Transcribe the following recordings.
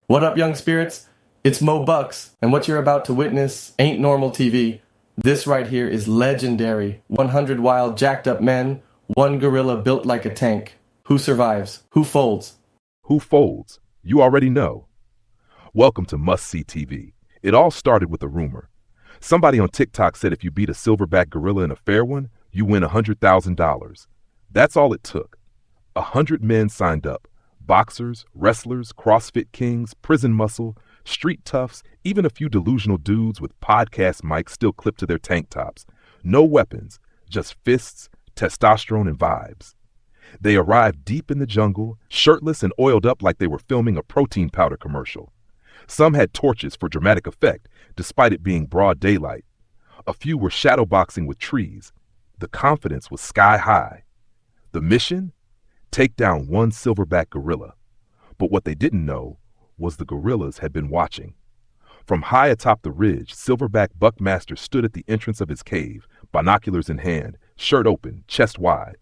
What up, young spirits? It's Moe Bucks, and what you're about to witness ain't normal TV. This right here is legendary. 100 wild, jacked up men, one gorilla built like a tank. Who survives? Who folds? Who folds? You already know. Welcome to Must See TV. It all started with a rumor. Somebody on TikTok said if you beat a silverback gorilla in a fair one, you win $100,000. That's all it took. 100 men signed up. Boxers, wrestlers, CrossFit kings, prison muscle, street toughs, even a few delusional dudes with podcast mics still clipped to their tank tops. No weapons, just fists, testosterone, and vibes. They arrived deep in the jungle, shirtless and oiled up like they were filming a protein powder commercial. Some had torches for dramatic effect, despite it being broad daylight. A few were shadowboxing with trees. The confidence was sky high. The mission? Take down one silverback gorilla. But what they didn't know was the gorillas had been watching. From high atop the ridge, Silverback Buck Master stood at the entrance of his cave, binoculars in hand, shirt open, chest wide.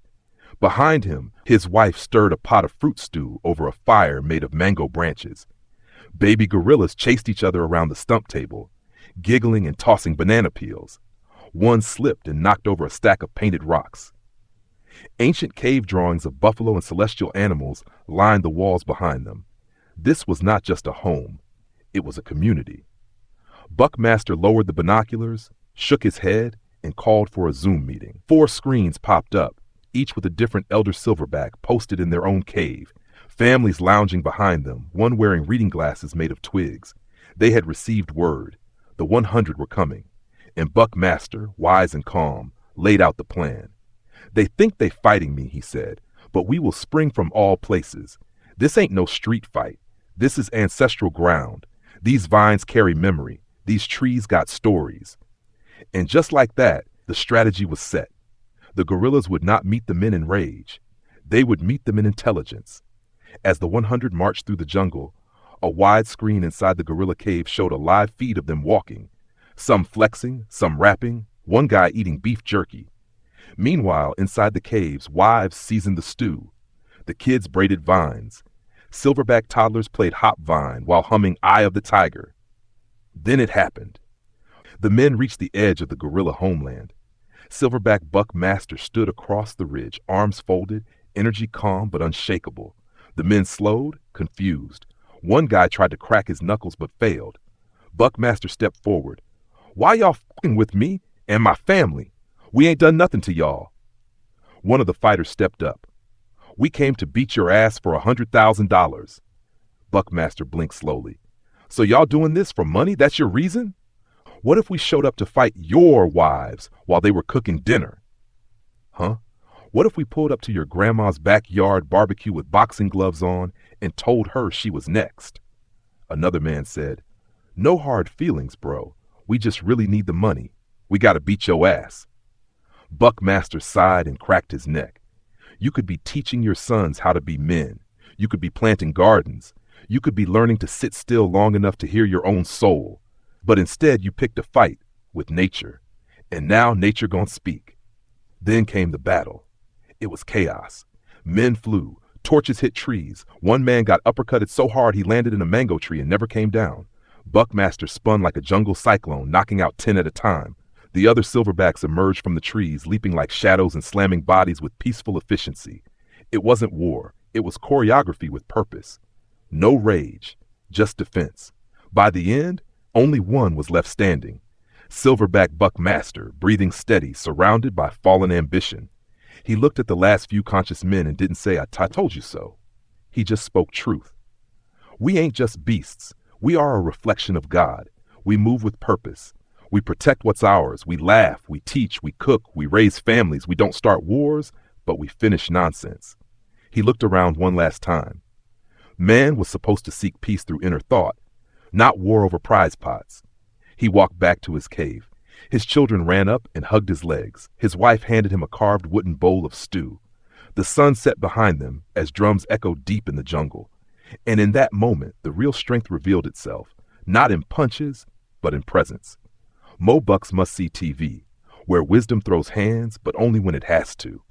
Behind him, his wife stirred a pot of fruit stew over a fire made of mango branches. Baby gorillas chased each other around the stump table, giggling and tossing banana peels. One slipped and knocked over a stack of painted rocks. Ancient cave drawings of buffalo and celestial animals lined the walls behind them. This was not just a home, it was a community. Buckmaster lowered the binoculars, shook his head, and called for a Zoom meeting. 4 screens popped up, each with a different elder silverback posted in their own cave, families lounging behind them, one wearing reading glasses made of twigs. They had received word. The 100 were coming, and Buckmaster, wise and calm, laid out the plan. They think they fighting me, he said, but we will spring from all places. This ain't no street fight. This is ancestral ground. These vines carry memory. These trees got stories. And just like that, the strategy was set. The gorillas would not meet the men in rage. They would meet them in intelligence. As the 100 marched through the jungle, a wide screen inside the gorilla cave showed a live feed of them walking, some flexing, some rapping, one guy eating beef jerky. Meanwhile, inside the caves, wives seasoned the stew. The kids braided vines. Silverback toddlers played hop vine while humming Eye of the Tiger. Then it happened. The men reached the edge of the gorilla homeland. Silverback Buck Master stood across the ridge, arms folded, energy calm but unshakable. The men slowed, confused. One guy tried to crack his knuckles but failed. Buckmaster stepped forward. "Why y'all f***ing with me and my family? We ain't done nothing to y'all." One of the fighters stepped up. "We came to beat your ass for $100,000. Buckmaster blinked slowly. "So y'all doing this for money? That's your reason? What if we showed up to fight your wives while they were cooking dinner? Huh? What if we pulled up to your grandma's backyard barbecue with boxing gloves on and told her she was next?" Another man said, "No hard feelings, bro. We just really need the money. We gotta beat your ass." Buckmaster sighed and cracked his neck. "You could be teaching your sons how to be men. You could be planting gardens. You could be learning to sit still long enough to hear your own soul. But instead you picked a fight with nature. And now nature gon' speak." Then came the battle. It was chaos. Men flew. Torches hit trees. One man got uppercutted so hard he landed in a mango tree and never came down. Buckmaster spun like a jungle cyclone, knocking out 10 at a time. The other silverbacks emerged from the trees, leaping like shadows and slamming bodies with peaceful efficiency. It wasn't war. It was choreography with purpose. No rage, just defense. By the end, only one was left standing. Silverback Buck Master, breathing steady, surrounded by fallen ambition. He looked at the last few conscious men and didn't say, I told you so. He just spoke truth. We ain't just beasts. We are a reflection of God. We move with purpose. We protect what's ours. We laugh, we teach, we cook, we raise families. We don't start wars, but we finish nonsense. He looked around one last time. Man was supposed to seek peace through inner thought, not war over prize pots. He walked back to his cave. His children ran up and hugged his legs. His wife handed him a carved wooden bowl of stew. The sun set behind them as drums echoed deep in the jungle. And in that moment, the real strength revealed itself, not in punches, but in presence. Moe Bucks Must See TV, where wisdom throws hands, but only when it has to.